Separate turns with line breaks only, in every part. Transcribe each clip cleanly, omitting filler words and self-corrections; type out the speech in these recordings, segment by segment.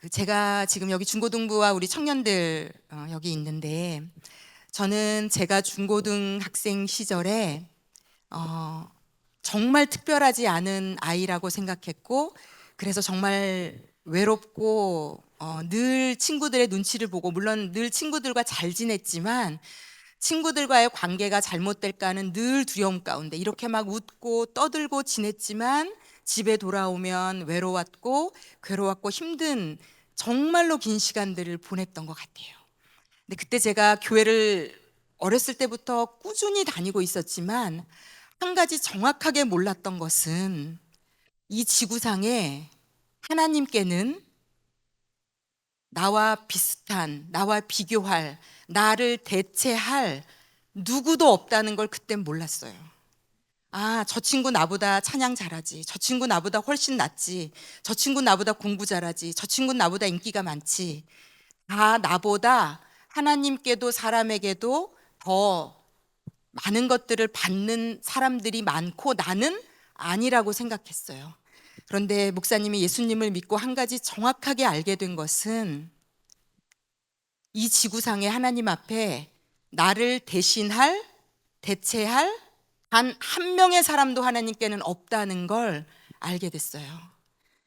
제가 지금 여기 중고등부와 우리 청년들 여기 있는데, 저는 제가 중고등 학생 시절에 어, 정말 특별하지 않은 아이라고 생각했고, 그래서 정말 외롭고 늘 친구들의 눈치를 보고, 물론 늘 친구들과 잘 지냈지만 친구들과의 관계가 잘못될까는 늘 두려움 가운데 이렇게 막 웃고 떠들고 지냈지만, 집에 돌아오면 외로웠고 괴로웠고 힘든 정말로 긴 시간들을 보냈던 것 같아요. 근데 그때 제가 교회를 어렸을 때부터 꾸준히 다니고 있었지만, 한 가지 정확하게 몰랐던 것은 이 지구상에 하나님께는 나와 비슷한, 나와 비교할, 나를 대체할 누구도 없다는 걸 그땐 몰랐어요. 아, 저 친구 나보다 찬양 잘하지. 저 친구 나보다 훨씬 낫지. 저 친구 나보다 공부 잘하지. 저 친구 나보다 인기가 많지. 다 나보다 하나님께도 사람에게도 더 많은 것들을 받는 사람들이 많고 나는 아니라고 생각했어요. 그런데 목사님이 예수님을 믿고 한 가지 정확하게 알게 된 것은, 이 지구상에 하나님 앞에 나를 대신할, 대체할 단 한 명의 사람도 하나님께는 없다는 걸 알게 됐어요.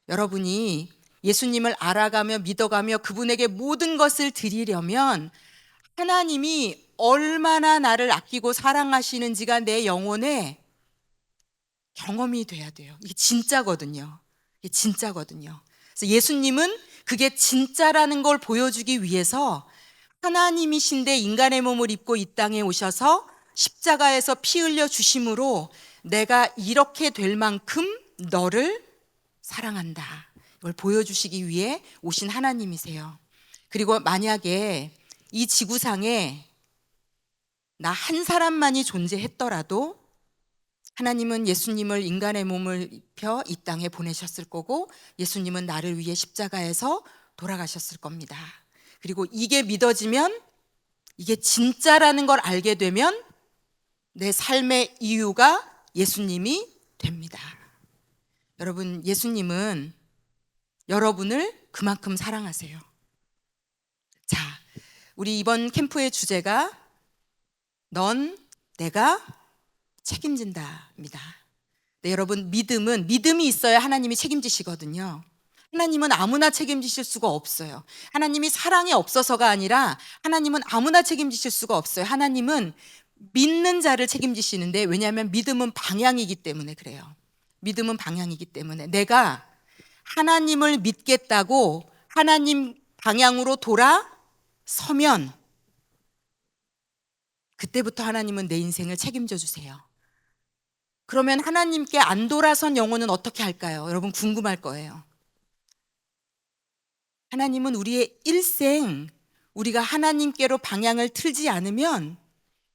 여러분이 예수님을 알아가며 믿어가며 그분에게 모든 것을 드리려면 하나님이 얼마나 나를 아끼고 사랑하시는지가 내 영혼에 경험이 돼야 돼요. 이게 진짜거든요. 이게 진짜거든요. 그래서 예수님은 그게 진짜라는 걸 보여주기 위해서 하나님이신데 인간의 몸을 입고 이 땅에 오셔서 십자가에서 피 흘려 주심으로 내가 이렇게 될 만큼 너를 사랑한다, 이걸 보여주시기 위해 오신 하나님이세요. 그리고 만약에 이 지구상에 나 한 사람만이 존재했더라도 하나님은 예수님을 인간의 몸을 입혀 이 땅에 보내셨을 거고, 예수님은 나를 위해 십자가에서 돌아가셨을 겁니다. 그리고 이게 믿어지면, 이게 진짜라는 걸 알게 되면 내 삶의 이유가 예수님이 됩니다. 여러분, 예수님은 여러분을 그만큼 사랑하세요. 자, 우리 이번 캠프의 주제가 넌 내가 책임진다입니다. 네, 여러분, 믿음이 있어야 하나님이 책임지시거든요. 하나님은 아무나 책임지실 수가 없어요. 하나님이 사랑이 없어서가 아니라 하나님은 아무나 책임지실 수가 없어요. 하나님은 믿는 자를 책임지시는데, 왜냐하면 믿음은 방향이기 때문에 그래요. 믿음은 방향이기 때문에 내가 하나님을 믿겠다고 하나님 방향으로 돌아서면 그때부터 하나님은 내 인생을 책임져 주세요. 그러면 하나님께 안 돌아선 영혼은 어떻게 할까요? 여러분, 궁금할 거예요. 하나님은 우리의 일생, 우리가 하나님께로 방향을 틀지 않으면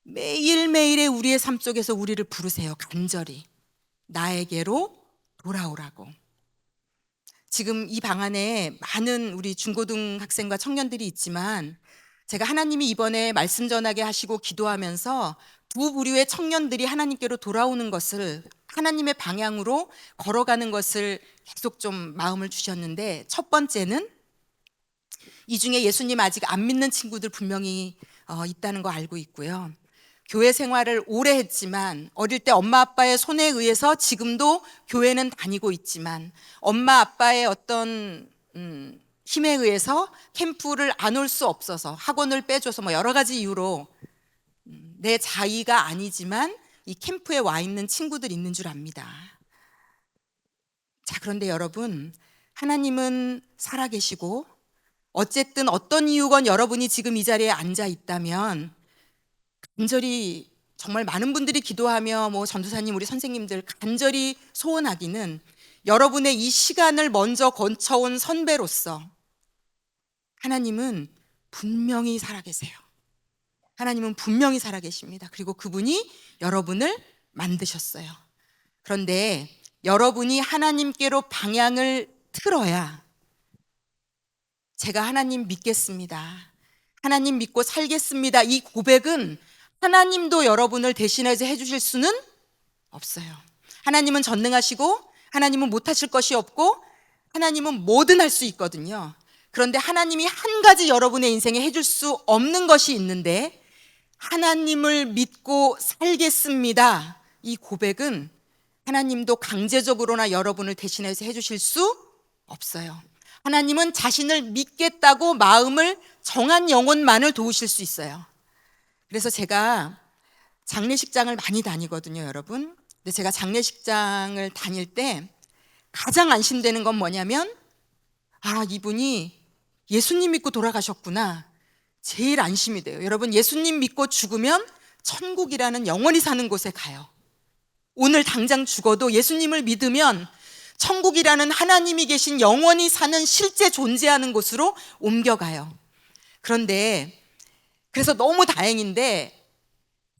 매일매일의 우리의 삶 속에서 우리를 부르세요. 간절히 나에게로 돌아오라고. 지금 이 방 안에 많은 우리 중고등 학생과 청년들이 있지만, 제가 하나님이 이번에 말씀 전하게 하시고 기도하면서 두 부류의 청년들이 하나님께로 돌아오는 것을, 하나님의 방향으로 걸어가는 것을 계속 좀 마음을 주셨는데, 첫 번째는 이 중에 예수님 아직 안 믿는 친구들 분명히 있다는 거 알고 있고요. 교회 생활을 오래 했지만, 어릴 때 엄마 아빠의 손에 의해서 지금도 교회는 다니고 있지만, 엄마 아빠의 어떤 힘에 의해서 캠프를 안 올 수 없어서, 학원을 빼줘서 뭐 여러 가지 이유로 내 자의가 아니지만 이 캠프에 와 있는 친구들 있는 줄 압니다. 자, 그런데 여러분, 하나님은 살아계시고 어쨌든 어떤 이유건 여러분이 지금 이 자리에 앉아 있다면, 간절히 정말 많은 분들이 기도하며 뭐 전도사님, 우리 선생님들 간절히 소원하기는, 여러분의 이 시간을 먼저 거쳐온 선배로서 하나님은 분명히 살아계세요. 하나님은 분명히 살아계십니다. 그리고 그분이 여러분을 만드셨어요. 그런데 여러분이 하나님께로 방향을 틀어야, 제가 하나님 믿겠습니다, 하나님 믿고 살겠습니다, 이 고백은 하나님도 여러분을 대신해서 해주실 수는 없어요. 하나님은 전능하시고 하나님은 못하실 것이 없고 하나님은 뭐든 할 수 있거든요. 그런데 하나님이 한 가지 여러분의 인생에 해줄 수 없는 것이 있는데, 하나님을 믿고 살겠습니다, 이 고백은 하나님도 강제적으로나 여러분을 대신해서 해주실 수 없어요. 하나님은 자신을 믿겠다고 마음을 정한 영혼만을 도우실 수 있어요. 그래서 제가 장례식장을 많이 다니거든요, 여러분. 근데 제가 장례식장을 다닐 때 가장 안심되는 건 뭐냐면, 이분이 예수님 믿고 돌아가셨구나, 제일 안심이 돼요. 여러분, 예수님 믿고 죽으면 천국이라는 영원히 사는 곳에 가요. 오늘 당장 죽어도 예수님을 믿으면 천국이라는 하나님이 계신 영원히 사는 실제 존재하는 곳으로 옮겨가요. 그런데 그래서 너무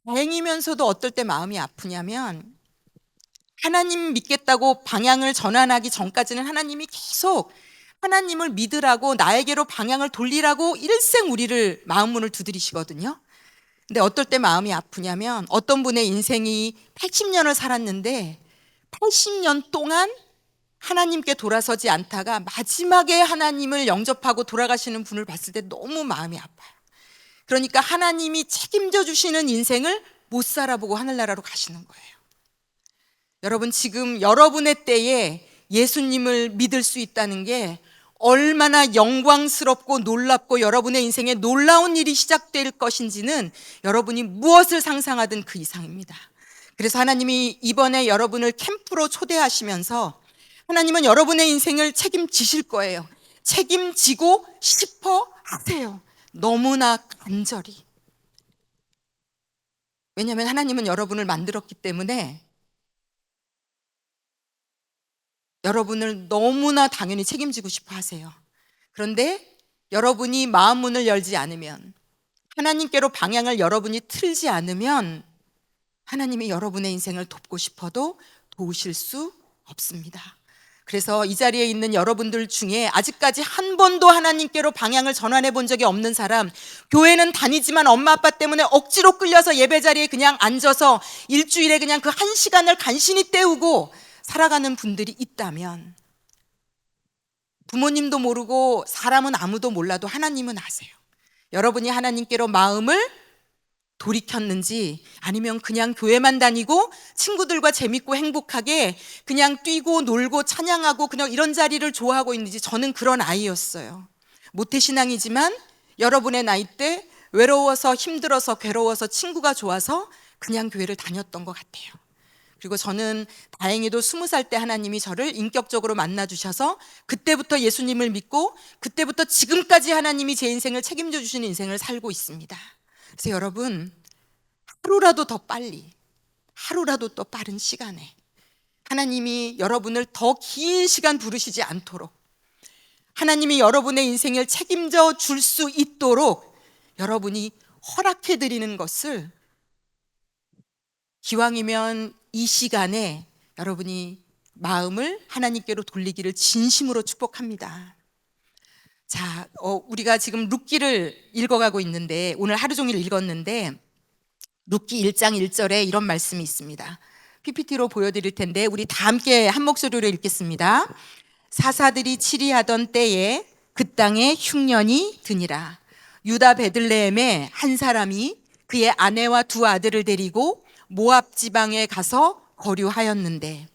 다행이면서도 어떨 때 마음이 아프냐면, 하나님 믿겠다고 방향을 전환하기 전까지는 하나님이 계속 하나님을 믿으라고, 나에게로 방향을 돌리라고 일생 우리를 마음문을 두드리시거든요. 근데 어떨 때 마음이 아프냐면, 어떤 분의 인생이 80년을 살았는데 80년 동안 하나님께 돌아서지 않다가 마지막에 하나님을 영접하고 돌아가시는 분을 봤을 때 너무 마음이 아파요. 그러니까 하나님이 책임져 주시는 인생을 못 살아보고 하늘나라로 가시는 거예요. 여러분, 지금 여러분의 때에 예수님을 믿을 수 있다는 게 얼마나 영광스럽고 놀랍고 여러분의 인생에 놀라운 일이 시작될 것인지는 여러분이 무엇을 상상하든 그 이상입니다. 그래서 하나님이 이번에 여러분을 캠프로 초대하시면서 하나님은 여러분의 인생을 책임지실 거예요. 책임지고 싶어 하세요. 너무나 간절히. 왜냐하면 하나님은 여러분을 만들었기 때문에 여러분을 너무나 당연히 책임지고 싶어 하세요. 그런데 여러분이 마음 문을 열지 않으면, 하나님께로 방향을 여러분이 틀지 않으면 하나님이 여러분의 인생을 돕고 싶어도 도우실 수 없습니다. 그래서 이 자리에 있는 여러분들 중에 아직까지 한 번도 하나님께로 방향을 전환해 본 적이 없는 사람, 교회는 다니지만 엄마 아빠 때문에 억지로 끌려서 예배 자리에 그냥 앉아서 일주일에 그냥 그 1시간을 간신히 때우고 살아가는 분들이 있다면, 부모님도 모르고 사람은 아무도 몰라도 하나님은 아세요. 여러분이 하나님께로 마음을 돌이켰는지, 아니면 그냥 교회만 다니고 친구들과 재밌고 행복하게 그냥 뛰고 놀고 찬양하고 그냥 이런 자리를 좋아하고 있는지, 저는 그런 아이였어요. 모태신앙이지만 여러분의 나이 때 외로워서 힘들어서 괴로워서 친구가 좋아서 그냥 교회를 다녔던 것 같아요. 그리고 저는 다행히도 20살 때 하나님이 저를 인격적으로 만나주셔서 그때부터 예수님을 믿고 그때부터 지금까지 하나님이 제 인생을 책임져 주시는 인생을 살고 있습니다. 그래서 여러분, 하루라도 더 빨리, 하루라도 더 빠른 시간에 하나님이 여러분을 더 긴 시간 부르시지 않도록, 하나님이 여러분의 인생을 책임져 줄 수 있도록 여러분이 허락해 드리는 것을, 기왕이면 이 시간에 여러분이 마음을 하나님께로 돌리기를 진심으로 축복합니다. 자, 우리가 지금 룻기를 읽어가고 있는데, 오늘 하루 종일 읽었는데 룻기 1장 1절에 이런 말씀이 있습니다. PPT로 보여드릴 텐데 우리 다 함께 한 목소리로 읽겠습니다. 사사들이 치리하던 때에 그 땅에 흉년이 드니라. 유다 베들레헴에 한 사람이 그의 아내와 두 아들을 데리고 모압 지방에 가서 거류하였는데,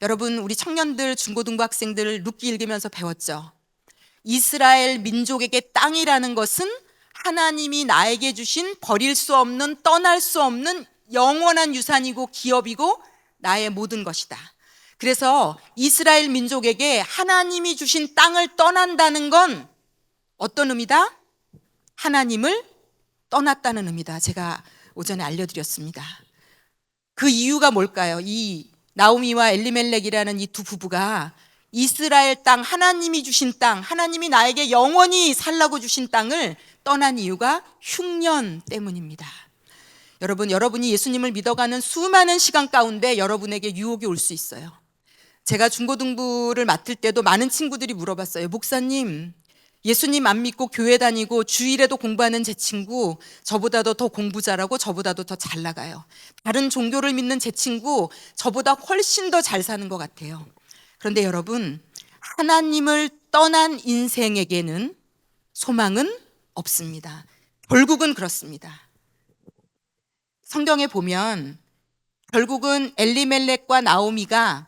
여러분, 우리 청년들, 중고등부 학생들 룻기 읽으면서 배웠죠. 이스라엘 민족에게 땅이라는 것은 하나님이 나에게 주신 버릴 수 없는, 떠날 수 없는 영원한 유산이고 기업이고 나의 모든 것이다. 그래서 이스라엘 민족에게 하나님이 주신 땅을 떠난다는 건 어떤 의미다? 하나님을 떠났다는 의미다. 제가 오전에 알려드렸습니다. 그 이유가 뭘까요? 이 나오미와 엘리멜렉이라는 이 두 부부가 이스라엘 땅, 하나님이 주신 땅, 하나님이 나에게 영원히 살라고 주신 땅을 떠난 이유가 흉년 때문입니다. 여러분, 여러분이 예수님을 믿어가는 수많은 시간 가운데 여러분에게 유혹이 올 수 있어요. 제가 중고등부를 맡을 때도 많은 친구들이 물어봤어요. 목사님, 예수님 안 믿고 교회 다니고 주일에도 공부하는 제 친구, 저보다도 더 공부 잘하고 저보다도 더 잘 나가요. 다른 종교를 믿는 제 친구, 저보다 훨씬 더 잘 사는 것 같아요. 그런데 여러분, 하나님을 떠난 인생에게는 소망은 없습니다. 결국은 그렇습니다. 성경에 보면 결국은 엘리멜렉과 나오미가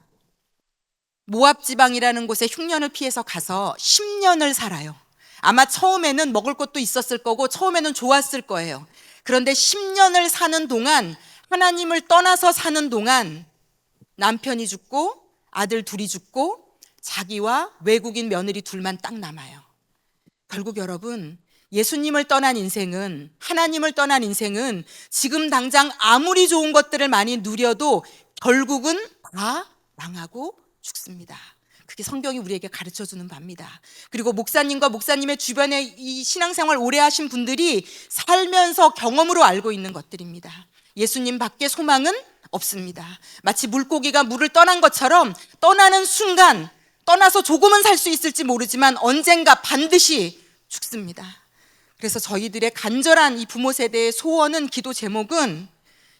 모압 지방이라는 곳에 흉년을 피해서 가서 10년을 살아요. 아마 처음에는 먹을 것도 있었을 거고 처음에는 좋았을 거예요. 그런데 10년을 사는 동안, 하나님을 떠나서 사는 동안 남편이 죽고 아들 둘이 죽고 자기와 외국인 며느리 둘만 딱 남아요. 결국 여러분, 예수님을 떠난 인생은, 하나님을 떠난 인생은 지금 당장 아무리 좋은 것들을 많이 누려도 결국은 다 망하고 죽습니다. 그게 성경이 우리에게 가르쳐주는 바입니다. 그리고 목사님과 목사님의 주변에 이 신앙생활 오래 하신 분들이 살면서 경험으로 알고 있는 것들입니다. 예수님 밖에 소망은 없습니다. 마치 물고기가 물을 떠난 것처럼 떠나는 순간, 떠나서 조금은 살 수 있을지 모르지만 언젠가 반드시 죽습니다. 그래서 저희들의 간절한 이 부모 세대의 소원은, 기도 제목은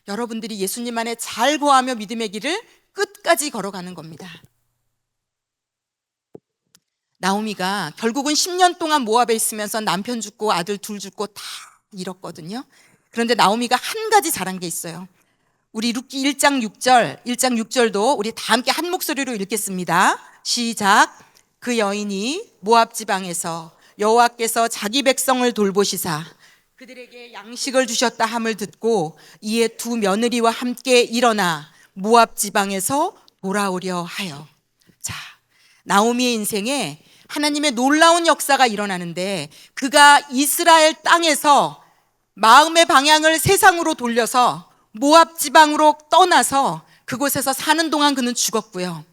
여러분들이 예수님 안에 잘 거하며 믿음의 길을 끝까지 걸어가는 겁니다. 나오미가 결국은 10년 동안 모압에 있으면서 남편 죽고 아들 둘 죽고 다 잃었거든요. 그런데 나오미가 한 가지 잘한 게 있어요. 우리 룻기 1장 6절도 우리 다 함께 한 목소리로 읽겠습니다. 시작. 그 여인이 모압 지방에서 여호와께서 자기 백성을 돌보시사 그들에게 양식을 주셨다 함을 듣고 이에 두 며느리와 함께 일어나 모압 지방에서 돌아오려 하여. 자, 나오미의 인생에 하나님의 놀라운 역사가 일어나는데, 그가 이스라엘 땅에서 마음의 방향을 세상으로 돌려서 모압 지방으로 떠나서 그곳에서 사는 동안 그는 죽었고요.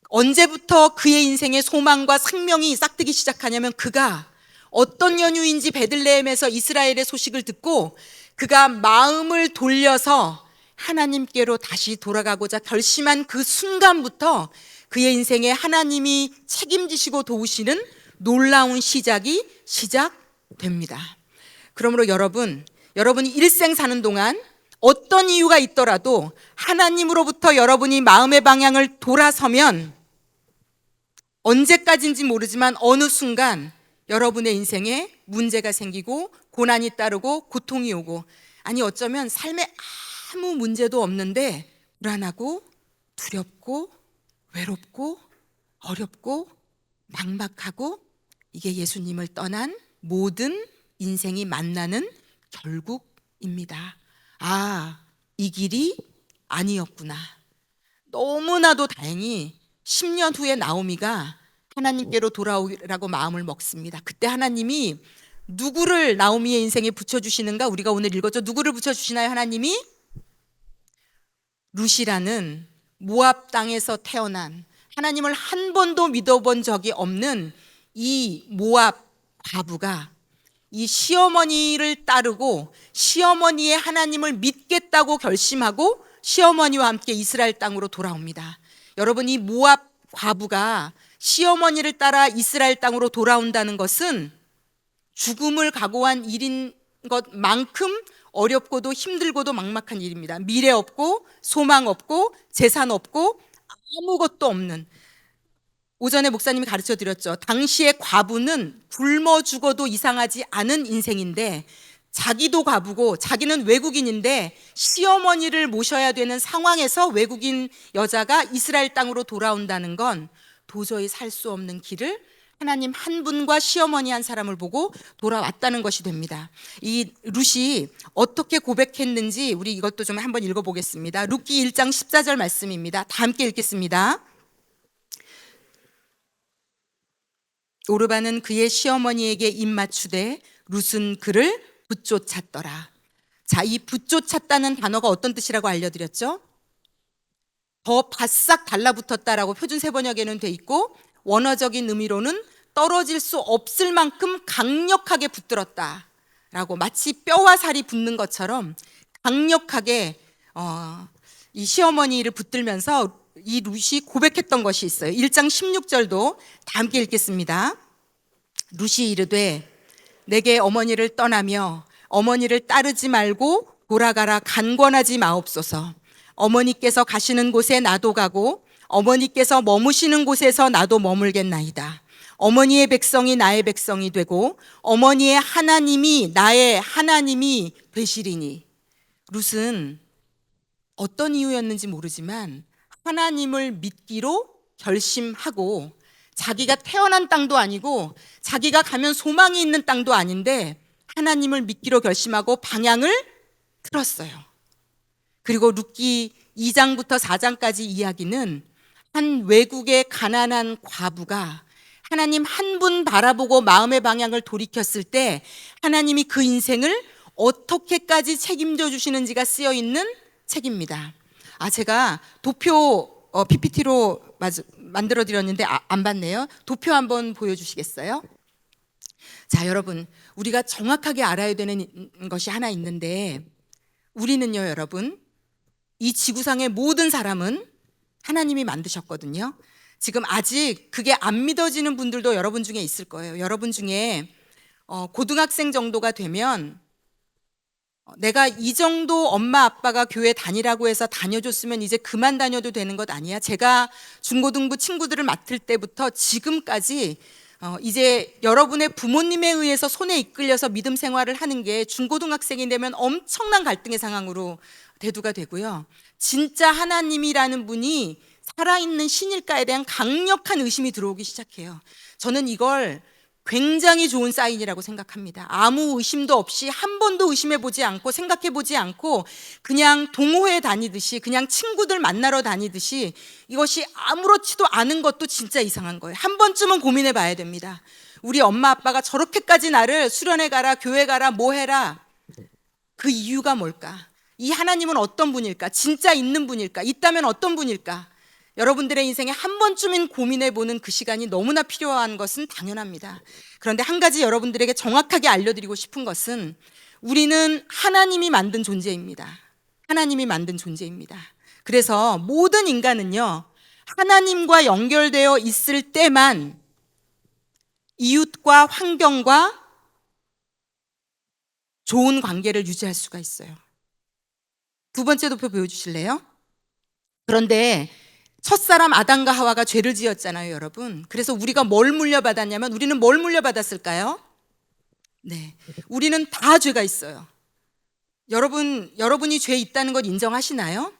언제부터 그의 인생의 소망과 생명이 싹트기 시작하냐면, 그가 어떤 연유인지 베들레헴에서 이스라엘의 소식을 듣고 그가 마음을 돌려서 하나님께로 다시 돌아가고자 결심한 그 순간부터 그의 인생에 하나님이 책임지시고 도우시는 놀라운 시작이 시작됩니다. 그러므로 여러분이 일생 사는 동안 어떤 이유가 있더라도 하나님으로부터 여러분이 마음의 방향을 돌아서면 언제까지인지 모르지만 어느 순간 여러분의 인생에 문제가 생기고 고난이 따르고 고통이 오고, 아니 어쩌면 삶에 아무 문제도 없는데 불안하고 두렵고 외롭고 어렵고 막막하고, 이게 예수님을 떠난 모든 인생이 만나는 결국입니다. 아, 이 길이 아니었구나. 너무나도 다행히 10년 후에 나오미가 하나님께로 돌아오라고 마음을 먹습니다. 그때 하나님이 누구를 나오미의 인생에 붙여주시는가? 우리가 오늘 읽었죠. 누구를 붙여주시나요? 하나님이 룻이라는 모압 땅에서 태어난, 하나님을 한 번도 믿어본 적이 없는 이 모압 과부가 이 시어머니를 따르고 시어머니의 하나님을 믿겠다고 결심하고 시어머니와 함께 이스라엘 땅으로 돌아옵니다. 여러분, 이 모압 과부가 시어머니를 따라 이스라엘 땅으로 돌아온다는 것은 죽음을 각오한 일인 것만큼 어렵고도 힘들고도 막막한 일입니다. 미래 없고 소망 없고 재산 없고 아무것도 없는, 오전에 목사님이 가르쳐 드렸죠. 당시의 과부는 굶어 죽어도 이상하지 않은 인생인데, 자기도 과부고 자기는 외국인인데 시어머니를 모셔야 되는 상황에서 외국인 여자가 이스라엘 땅으로 돌아온다는 건 도저히 살 수 없는 길을 하나님 한 분과 시어머니 한 사람을 보고 돌아왔다는 것이 됩니다. 이 룻이 어떻게 고백했는지 우리 이것도 좀 한번 읽어보겠습니다. 룻기 1장 14절 말씀입니다. 다 함께 읽겠습니다. 오르바는 그의 시어머니에게 입맞추되 룻은 그를 붙쫓았더라. 자, 이 붙쫓았다는 단어가 어떤 뜻이라고 알려드렸죠? 더 바싹 달라붙었다라고 표준 세번역에는 돼 있고, 원어적인 의미로는 떨어질 수 없을 만큼 강력하게 붙들었다라고, 마치 뼈와 살이 붙는 것처럼 강력하게 이 시어머니를 붙들면서 이 룻이 고백했던 것이 있어요. 1장 16절도 다 함께 읽겠습니다. 룻이 이르되 내게 어머니를 떠나며 어머니를 따르지 말고 돌아가라 간권하지 마옵소서. 어머니께서 가시는 곳에 나도 가고 어머니께서 머무시는 곳에서 나도 머물겠나이다. 어머니의 백성이 나의 백성이 되고 어머니의 하나님이 나의 하나님이 되시리니. 룻은 어떤 이유였는지 모르지만 하나님을 믿기로 결심하고, 자기가 태어난 땅도 아니고 자기가 가면 소망이 있는 땅도 아닌데 하나님을 믿기로 결심하고 방향을 틀었어요. 그리고 룻기 2장부터 4장까지 이야기는 한 외국의 가난한 과부가 하나님 한 분 바라보고 마음의 방향을 돌이켰을 때 하나님이 그 인생을 어떻게까지 책임져 주시는지가 쓰여 있는 책입니다. 제가 도표 PPT로 만들어 드렸는데 안 봤네요. 도표 한번 보여주시겠어요? 자, 여러분, 우리가 정확하게 알아야 되는 것이 하나 있는데, 우리는요, 여러분, 이 지구상의 모든 사람은 하나님이 만드셨거든요. 지금 아직 그게 안 믿어지는 분들도 여러분 중에 있을 거예요. 여러분 중에 고등학생 정도가 되면 내가 이 정도 엄마 아빠가 교회 다니라고 해서 다녀줬으면 이제 그만 다녀도 되는 것 아니야? 제가 중고등부 친구들을 맡을 때부터 지금까지 이제 여러분의 부모님에 의해서 손에 이끌려서 믿음 생활을 하는 게 중고등학생이 되면 엄청난 갈등의 상황으로 대두가 되고요. 진짜 하나님이라는 분이 살아있는 신일까에 대한 강력한 의심이 들어오기 시작해요. 저는 이걸 굉장히 좋은 사인이라고 생각합니다. 아무 의심도 없이 한 번도 의심해 보지 않고 생각해 보지 않고 그냥 동호회 다니듯이, 그냥 친구들 만나러 다니듯이, 이것이 아무렇지도 않은 것도 진짜 이상한 거예요. 한 번쯤은 고민해 봐야 됩니다. 우리 엄마 아빠가 저렇게까지 나를 수련회 가라, 교회 가라, 뭐 해라, 그 이유가 뭘까? 이 하나님은 어떤 분일까? 진짜 있는 분일까? 있다면 어떤 분일까? 여러분들의 인생에 한 번쯤은 고민해보는 그 시간이 너무나 필요한 것은 당연합니다. 그런데 한 가지 여러분들에게 정확하게 알려드리고 싶은 것은, 우리는 하나님이 만든 존재입니다. 하나님이 만든 존재입니다. 그래서 모든 인간은요, 하나님과 연결되어 있을 때만 이웃과 환경과 좋은 관계를 유지할 수가 있어요. 두 번째 도표 보여주실래요? 그런데 첫사람 아담과 하와가 죄를 지었잖아요, 여러분. 그래서 우리가 뭘 물려받았냐면, 우리는 뭘 물려받았을까요? 네, 우리는 다 죄가 있어요. 여러분이 죄 있다는 걸 인정하시나요?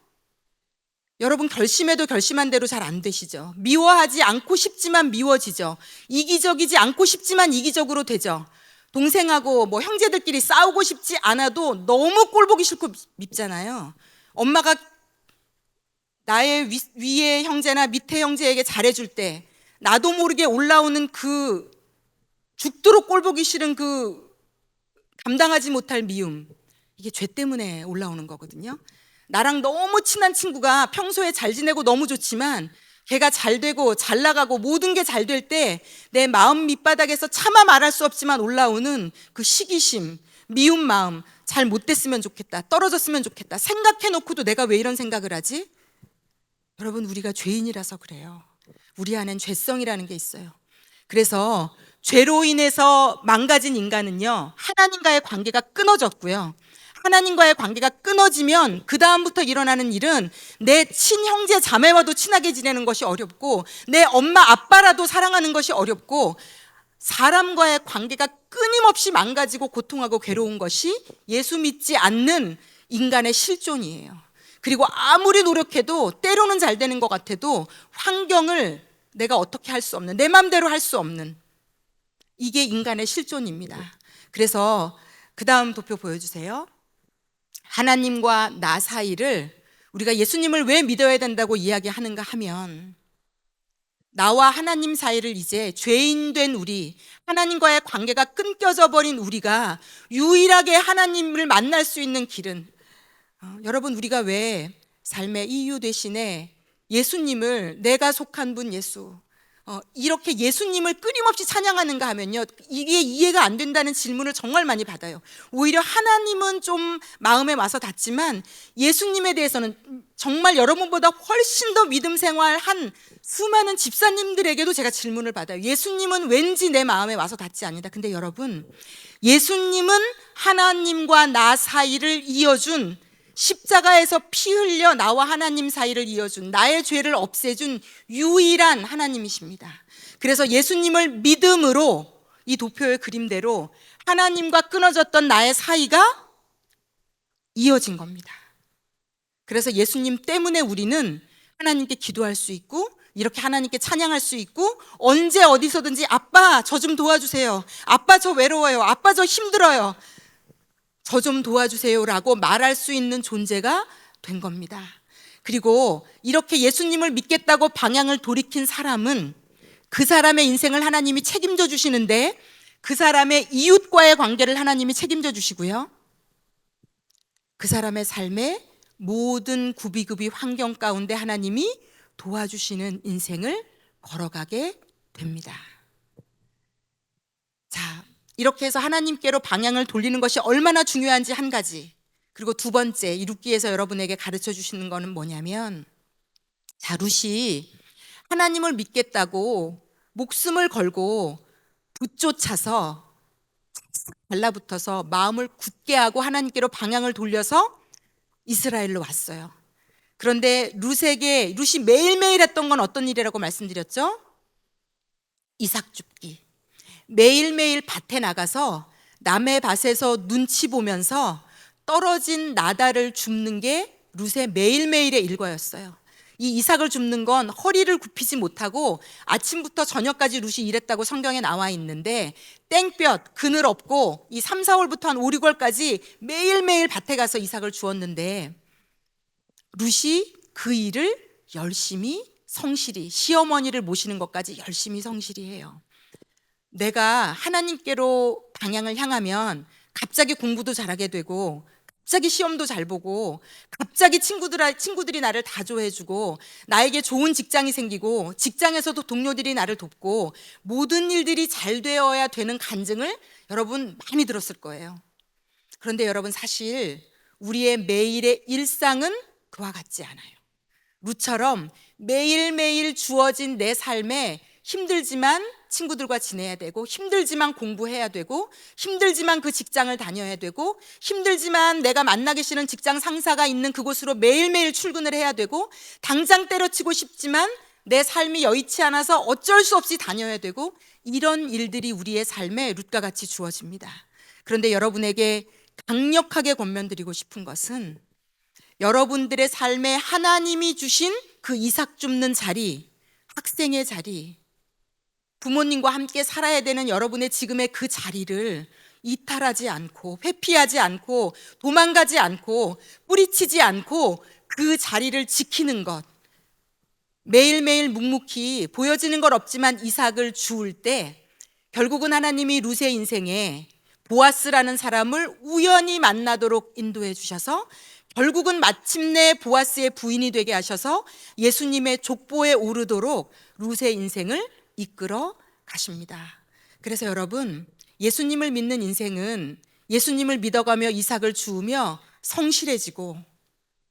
여러분 결심해도 결심한 대로 잘 안 되시죠? 미워하지 않고 싶지만 미워지죠? 이기적이지 않고 싶지만 이기적으로 되죠? 동생하고 뭐 형제들끼리 싸우고 싶지 않아도 너무 꼴보기 싫고 밉잖아요. 엄마가 나의 위의 형제나 밑에 형제에게 잘해줄 때 나도 모르게 올라오는 그 죽도록 꼴보기 싫은 그 감당하지 못할 미움, 이게 죄 때문에 올라오는 거거든요. 나랑 너무 친한 친구가 평소에 잘 지내고 너무 좋지만 걔가 잘 되고 잘 나가고 모든 게 잘 될 때 내 마음 밑바닥에서 차마 말할 수 없지만 올라오는 그 시기심, 미운 마음, 잘 못 됐으면 좋겠다, 떨어졌으면 좋겠다, 생각해놓고도 내가 왜 이런 생각을 하지? 여러분, 우리가 죄인이라서 그래요. 우리 안엔 죄성이라는 게 있어요. 그래서 죄로 인해서 망가진 인간은요, 하나님과의 관계가 끊어졌고요. 하나님과의 관계가 끊어지면 그 다음부터 일어나는 일은 내 친형제 자매와도 친하게 지내는 것이 어렵고, 내 엄마 아빠라도 사랑하는 것이 어렵고, 사람과의 관계가 끊임없이 망가지고 고통하고 괴로운 것이 예수 믿지 않는 인간의 실존이에요. 그리고 아무리 노력해도 때로는 잘 되는 것 같아도 환경을 내가 어떻게 할 수 없는, 내 마음대로 할 수 없는, 이게 인간의 실존입니다. 그래서 그 다음 도표 보여주세요. 하나님과 나 사이를, 우리가 예수님을 왜 믿어야 된다고 이야기하는가 하면, 나와 하나님 사이를 이제 죄인 된 우리, 하나님과의 관계가 끊겨져 버린 우리가 유일하게 하나님을 만날 수 있는 길은, 여러분, 우리가 왜 삶의 이유 대신에 예수님을, 내가 속한 분 예수, 이렇게 예수님을 끊임없이 찬양하는가 하면요, 이게 이해가 안 된다는 질문을 정말 많이 받아요. 오히려 하나님은 좀 마음에 와서 닿지만 예수님에 대해서는 정말 여러분보다 훨씬 더 믿음 생활한 수많은 집사님들에게도 제가 질문을 받아요. 예수님은 왠지 내 마음에 와서 닿지 않는다. 근데 여러분, 예수님은 하나님과 나 사이를 이어준, 십자가에서 피 흘려 나와 하나님 사이를 이어준, 나의 죄를 없애준 유일한 하나님이십니다. 그래서 예수님을 믿음으로 이 도표의 그림대로 하나님과 끊어졌던 나의 사이가 이어진 겁니다. 그래서 예수님 때문에 우리는 하나님께 기도할 수 있고 이렇게 하나님께 찬양할 수 있고 언제 어디서든지 아빠 저 좀 도와주세요. 아빠 저 외로워요. 아빠 저 힘들어요. 저 좀 도와주세요라고 말할 수 있는 존재가 된 겁니다. 그리고 이렇게 예수님을 믿겠다고 방향을 돌이킨 사람은 그 사람의 인생을 하나님이 책임져 주시는데 그 사람의 이웃과의 관계를 하나님이 책임져 주시고요. 그 사람의 삶의 모든 구비구비 환경 가운데 하나님이 도와주시는 인생을 걸어가게 됩니다. 자, 이렇게 해서 하나님께로 방향을 돌리는 것이 얼마나 중요한지 한 가지, 그리고 두 번째, 이 룻기에서 여러분에게 가르쳐 주시는 거는 뭐냐면, 자, 룻이 하나님을 믿겠다고 목숨을 걸고 붙쫓아서 달라붙어서 마음을 굳게 하고 하나님께로 방향을 돌려서 이스라엘로 왔어요. 그런데 룻이 매일매일 했던 건 어떤 일이라고 말씀드렸죠? 이삭 줍기. 매일매일 밭에 나가서 남의 밭에서 눈치 보면서 떨어진 나달을 줍는 게 룻의 매일매일의 일과였어요. 이 이삭을 줍는 건 허리를 굽히지 못하고 아침부터 저녁까지 룻이 일했다고 성경에 나와 있는데, 땡볕, 그늘 없고 이 3, 4월부터 한 5, 6월까지 매일매일 밭에 가서 이삭을 주었는데, 룻이 그 일을 열심히 성실히, 시어머니를 모시는 것까지 열심히 성실히 해요. 내가 하나님께로 방향을 향하면 갑자기 공부도 잘하게 되고, 갑자기 시험도 잘 보고, 갑자기 친구들이 나를 다 좋아해주고, 나에게 좋은 직장이 생기고, 직장에서도 동료들이 나를 돕고, 모든 일들이 잘 되어야 되는 간증을 여러분 많이 들었을 거예요. 그런데 여러분, 사실 우리의 매일의 일상은 그와 같지 않아요. 룻처럼 매일매일 주어진 내 삶에 힘들지만 친구들과 지내야 되고, 힘들지만 공부해야 되고, 힘들지만 그 직장을 다녀야 되고, 힘들지만 내가 만나기 싫은 직장 상사가 있는 그곳으로 매일매일 출근을 해야 되고, 당장 때려치고 싶지만 내 삶이 여의치 않아서 어쩔 수 없이 다녀야 되고, 이런 일들이 우리의 삶에 룻과 같이 주어집니다. 그런데 여러분에게 강력하게 권면드리고 싶은 것은, 여러분들의 삶에 하나님이 주신 그 이삭 줍는 자리, 학생의 자리, 부모님과 함께 살아야 되는 여러분의 지금의 그 자리를 이탈하지 않고, 회피하지 않고, 도망가지 않고, 뿌리치지 않고 그 자리를 지키는 것, 매일매일 묵묵히 보여지는 건 없지만 이삭을 주울 때 결국은 하나님이 룻의 인생에 보아스라는 사람을 우연히 만나도록 인도해 주셔서 결국은 마침내 보아스의 부인이 되게 하셔서 예수님의 족보에 오르도록 룻의 인생을 이끌어 가십니다. 그래서 여러분, 예수님을 믿는 인생은 예수님을 믿어가며 이삭을 주우며 성실해지고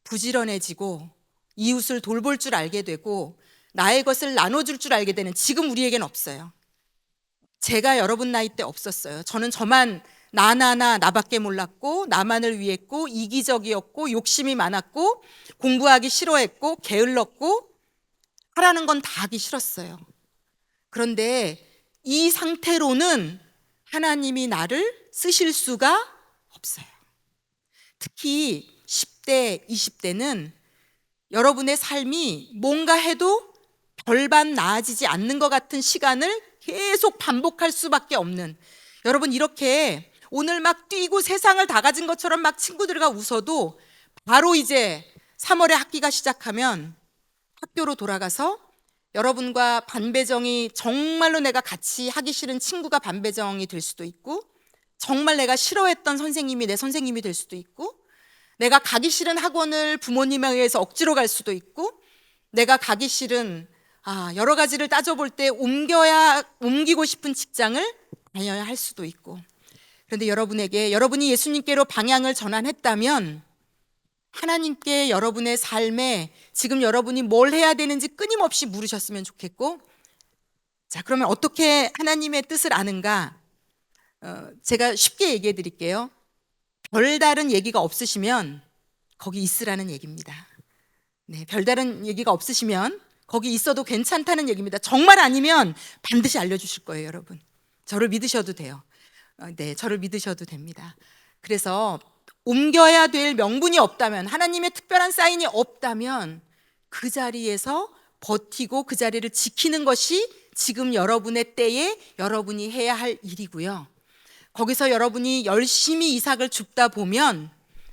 부지런해지고 이웃을 돌볼 줄 알게 되고 나의 것을 나눠줄 줄 알게 되는, 지금 우리에겐 없어요. 제가 여러분 나이 때 없었어요. 저는 저만 나밖에 몰랐고, 나만을 위했고, 이기적이었고, 욕심이 많았고, 공부하기 싫어했고, 게을렀고, 하라는 건 다 하기 싫었어요. 그런데 이 상태로는 하나님이 나를 쓰실 수가 없어요. 특히 10대, 20대는 여러분의 삶이 뭔가 해도 별반 나아지지 않는 것 같은 시간을 계속 반복할 수밖에 없는, 여러분 이렇게 오늘 막 뛰고 세상을 다 가진 것처럼 막 친구들과 웃어도 바로 이제 3월에 학기가 시작하면 학교로 돌아가서 여러분과 반배정이, 정말로 내가 같이 하기 싫은 친구가 반배정이 될 수도 있고, 정말 내가 싫어했던 선생님이 내 선생님이 될 수도 있고, 내가 가기 싫은 학원을 부모님에 의해서 억지로 갈 수도 있고, 내가 가기 싫은 여러 가지를 따져볼 때 옮기고 싶은 직장을 다녀야 할 수도 있고. 그런데 여러분이 예수님께로 방향을 전환했다면 하나님께 여러분의 삶에 지금 여러분이 뭘 해야 되는지 끊임없이 물으셨으면 좋겠고, 자, 그러면 어떻게 하나님의 뜻을 아는가? 제가 쉽게 얘기해 드릴게요. 별다른 얘기가 없으시면 거기 있으라는 얘기입니다. 네, 별다른 얘기가 없으시면 거기 있어도 괜찮다는 얘기입니다. 정말 아니면 반드시 알려주실 거예요, 여러분. 저를 믿으셔도 돼요. 네, 저를 믿으셔도 됩니다. 그래서 옮겨야 될 명분이 없다면, 하나님의 특별한 사인이 없다면 그 자리에서 버티고 그 자리를 지키는 것이 지금 여러분의 때에 여러분이 해야 할 일이고요. 거기서 여러분이 열심히 이삭을 줍다 보면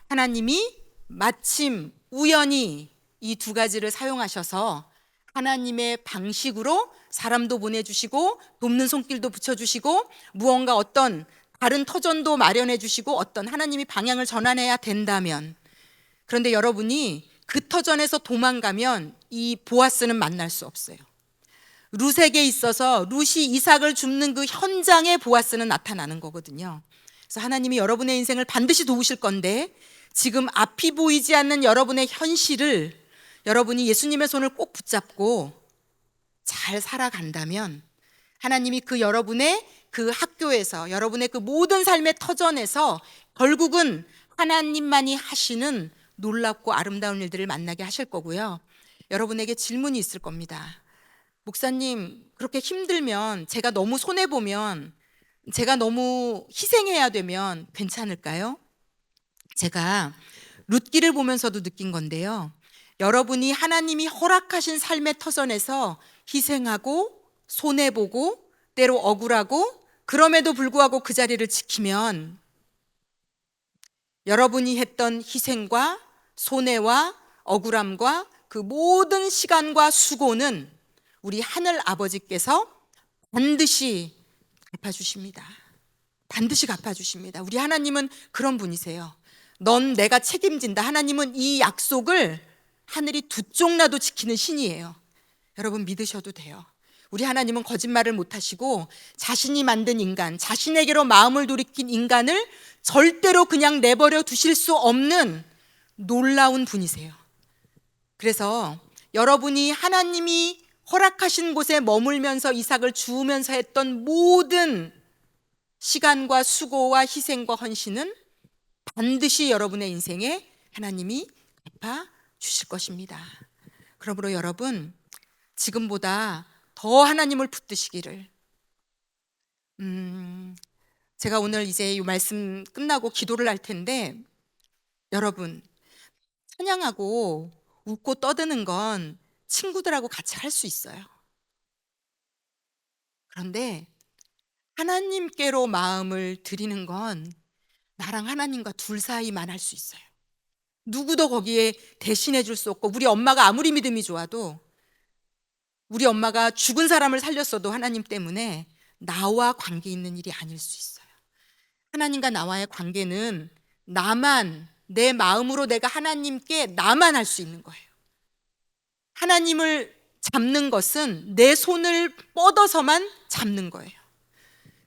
하나님이 마침 우연히 이 두 가지를 사용하셔서 하나님의 방식으로 사람도 보내주시고 돕는 손길도 붙여주시고 무언가 어떤 다른 터전도 마련해 주시고 어떤 하나님이 방향을 전환해야 된다면, 그런데 여러분이 그 터전에서 도망가면 이 보아스는 만날 수 없어요. 룻에게 있어서 룻이 이삭을 줍는 그 현장에 보아스는 나타나는 거거든요. 그래서 하나님이 여러분의 인생을 반드시 도우실 건데 지금 앞이 보이지 않는 여러분의 현실을 여러분이 예수님의 손을 꼭 붙잡고 잘 살아간다면 하나님이 그 여러분의 그 학교에서 여러분의 그 모든 삶의 터전에서 결국은 하나님만이 하시는 놀랍고 아름다운 일들을 만나게 하실 거고요. 여러분에게 질문이 있을 겁니다. 목사님, 그렇게 힘들면, 제가 너무 손해보면, 제가 너무 희생해야 되면 괜찮을까요? 제가 룻기를 보면서도 느낀 건데요. 여러분이 하나님이 허락하신 삶의 터전에서 희생하고 손해보고 때로 억울하고 그럼에도 불구하고 그 자리를 지키면 여러분이 했던 희생과 손해와 억울함과 그 모든 시간과 수고는 우리 하늘 아버지께서 반드시 갚아주십니다. 반드시 갚아주십니다. 우리 하나님은 그런 분이세요. 넌 내가 책임진다. 하나님은 이 약속을 하늘이 두 쪽 나도 지키는 신이에요. 여러분 믿으셔도 돼요. 우리 하나님은 거짓말을 못하시고 자신이 만든 인간, 자신에게로 마음을 돌이킨 인간을 절대로 그냥 내버려 두실 수 없는 놀라운 분이세요. 그래서 여러분이 하나님이 허락하신 곳에 머물면서 이삭을 주우면서 했던 모든 시간과 수고와 희생과 헌신은 반드시 여러분의 인생에 하나님이 갚아 주실 것입니다. 그러므로 여러분, 지금보다 더 하나님을 붙드시기를. 제가 오늘 이제 이 말씀 끝나고 기도를 할 텐데, 여러분, 찬양하고 웃고 떠드는 건 친구들하고 같이 할 수 있어요. 그런데 하나님께로 마음을 드리는 건 나랑 하나님과 둘 사이만 할 수 있어요. 누구도 거기에 대신해 줄 수 없고, 우리 엄마가 아무리 믿음이 좋아도, 우리 엄마가 죽은 사람을 살렸어도 하나님 때문에 나와 관계 있는 일이 아닐 수 있어요. 하나님과 나와의 관계는 나만, 내 마음으로 내가 하나님께 나만 할 수 있는 거예요. 하나님을 잡는 것은 내 손을 뻗어서만 잡는 거예요.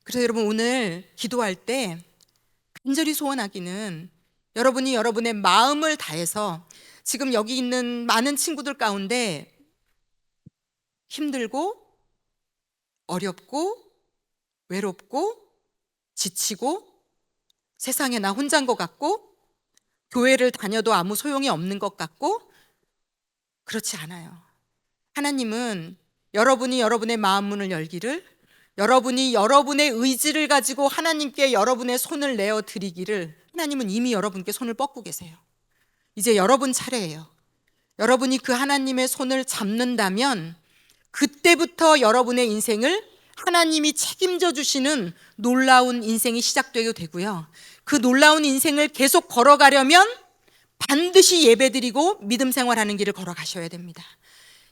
그래서 여러분, 오늘 기도할 때 간절히 소원하기는 여러분이 여러분의 마음을 다해서, 지금 여기 있는 많은 친구들 가운데 힘들고 어렵고 외롭고 지치고 세상에 나 혼자인 것 같고 교회를 다녀도 아무 소용이 없는 것 같고, 그렇지 않아요. 하나님은 여러분이 여러분의 마음 문을 열기를, 여러분이 여러분의 의지를 가지고 하나님께 여러분의 손을 내어 드리기를, 하나님은 이미 여러분께 손을 뻗고 계세요. 이제 여러분 차례예요. 여러분이 그 하나님의 손을 잡는다면 그때부터 여러분의 인생을 하나님이 책임져 주시는 놀라운 인생이 시작되게 되고요. 그 놀라운 인생을 계속 걸어가려면 반드시 예배드리고 믿음 생활하는 길을 걸어가셔야 됩니다.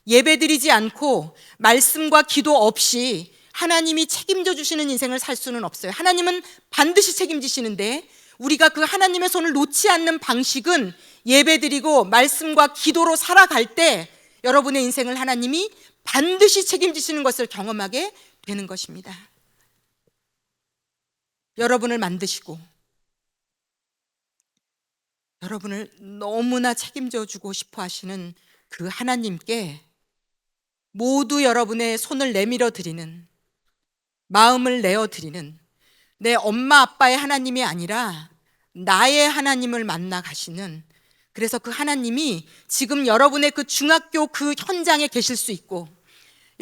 예배드리지 않고 말씀과 기도 없이 하나님이 책임져 주시는 인생을 살 수는 없어요. 하나님은 반드시 책임지시는데 우리가 그 하나님의 손을 놓지 않는 방식은 예배드리고 말씀과 기도로 살아갈 때 여러분의 인생을 하나님이 반드시 책임지시는 것을 경험하게 되는 것입니다. 여러분을 만드시고 여러분을 너무나 책임져 주고 싶어 하시는 그 하나님께 모두 여러분의 손을 내밀어 드리는, 마음을 내어 드리는, 내 엄마 아빠의 하나님이 아니라 나의 하나님을 만나 가시는 그래서 그 하나님이 지금 여러분의 그 중학교 그 현장에 계실 수 있고,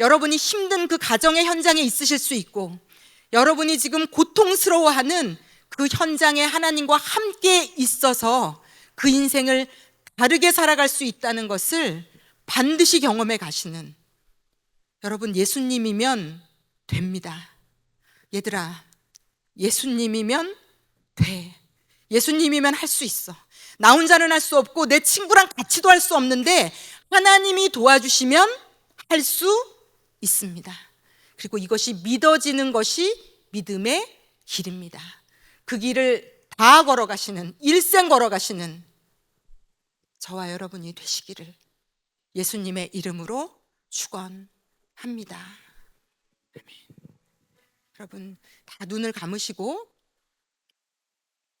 여러분이 힘든 그 가정의 현장에 있으실 수 있고, 여러분이 지금 고통스러워하는 그 현장에 하나님과 함께 있어서 그 인생을 다르게 살아갈 수 있다는 것을 반드시 경험해 가시는, 여러분, 예수님이면 됩니다. 얘들아, 예수님이면 돼. 예수님이면 할 수 있어. 나 혼자는 할 수 없고 내 친구랑 같이도 할 수 없는데 하나님이 도와주시면 할 수 있습니다. 그리고 이것이 믿어지는 것이 믿음의 길입니다. 그 길을 다 걸어가시는, 일생 걸어가시는 저와 여러분이 되시기를 예수님의 이름으로 축원합니다. 여러분, 다 눈을 감으시고,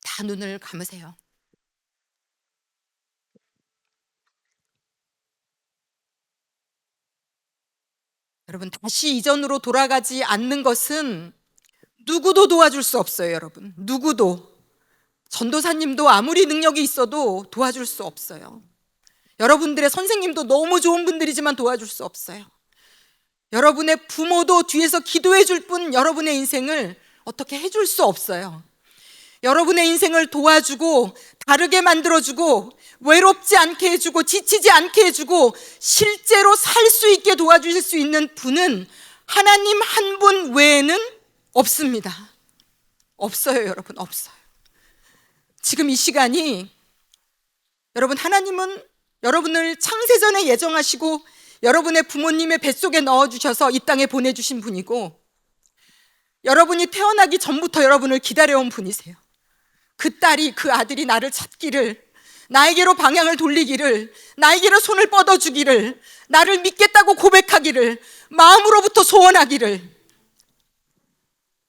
다 눈을 감으세요. 여러분, 다시 이전으로 돌아가지 않는 것은 누구도 도와줄 수 없어요, 여러분. 누구도. 전도사님도 아무리 능력이 있어도 도와줄 수 없어요. 여러분들의 선생님도 너무 좋은 분들이지만 도와줄 수 없어요. 여러분의 부모도 뒤에서 기도해 줄 뿐 여러분의 인생을 어떻게 해줄 수 없어요. 여러분의 인생을 도와주고 다르게 만들어주고 외롭지 않게 해주고 지치지 않게 해주고 실제로 살 수 있게 도와주실 수 있는 분은 하나님 한 분 외에는 없습니다. 없어요, 여러분, 없어요. 지금 이 시간이, 여러분, 하나님은 여러분을 창세전에 예정하시고 여러분의 부모님의 뱃속에 넣어주셔서 이 땅에 보내주신 분이고, 여러분이 태어나기 전부터 여러분을 기다려온 분이세요. 그 딸이, 그 아들이 나를 찾기를, 나에게로 방향을 돌리기를, 나에게로 손을 뻗어주기를, 나를 믿겠다고 고백하기를, 마음으로부터 소원하기를,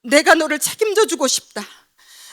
내가 너를 책임져주고 싶다.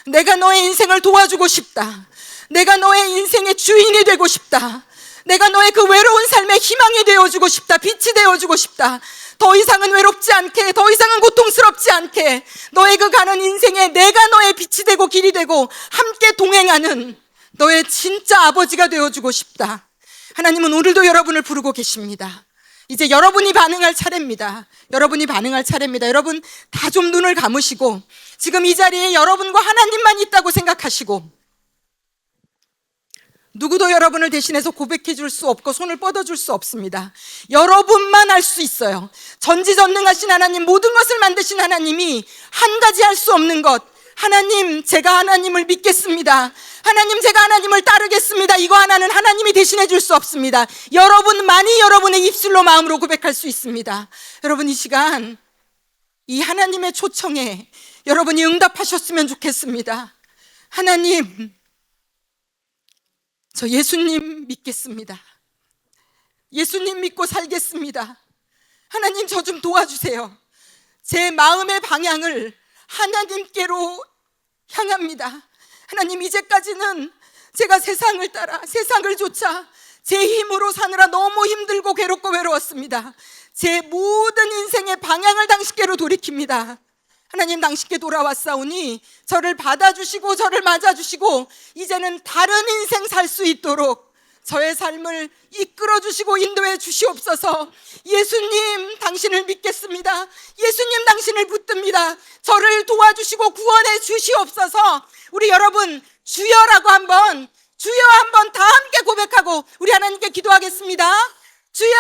내가 너의 인생을 도와주고 싶다. 내가 너의 인생의 주인이 되고 싶다. 내가 너의 그 외로운 삶의 희망이 되어주고 싶다. 빛이 되어주고 싶다. 더 이상은 외롭지 않게, 더 이상은 고통스럽지 않게, 너의 그 가는 인생에 내가 너의 빛이 되고 길이 되고 함께 동행하는 너의 진짜 아버지가 되어주고 싶다. 하나님은 오늘도 여러분을 부르고 계십니다. 이제 여러분이 반응할 차례입니다. 여러분이 반응할 차례입니다. 여러분, 다 좀 눈을 감으시고, 지금 이 자리에 여러분과 하나님만 있다고 생각하시고, 누구도 여러분을 대신해서 고백해 줄 수 없고 손을 뻗어 줄 수 없습니다. 여러분만 할 수 있어요. 전지전능하신 하나님, 모든 것을 만드신 하나님이 한 가지 할 수 없는 것, 하나님, 제가 하나님을 믿겠습니다. 하나님, 제가 하나님을 따르겠습니다. 이거 하나는 하나님이 대신해 줄 수 없습니다. 여러분만이 여러분의 입술로 마음으로 고백할 수 있습니다. 여러분, 이 시간 이 하나님의 초청에 여러분이 응답하셨으면 좋겠습니다. 하나님, 저 예수님 믿겠습니다. 예수님 믿고 살겠습니다. 하나님, 저 좀 도와주세요. 제 마음의 방향을 하나님께로 향합니다. 하나님, 이제까지는 제가 세상을 따라, 세상을 쫓아 제 힘으로 사느라 너무 힘들고 괴롭고 외로웠습니다. 제 모든 인생의 방향을 당신께로 돌이킵니다. 하나님, 당신께 돌아왔사오니 저를 받아주시고 저를 맞아주시고 이제는 다른 인생 살 수 있도록 저의 삶을 이끌어주시고 인도해 주시옵소서. 예수님, 당신을 믿겠습니다. 예수님, 당신을 붙듭니다. 저를 도와주시고 구원해 주시옵소서. 우리 여러분, 주여라고 한번, 주여 한번 다 함께 고백하고 우리 하나님께 기도하겠습니다. 주여!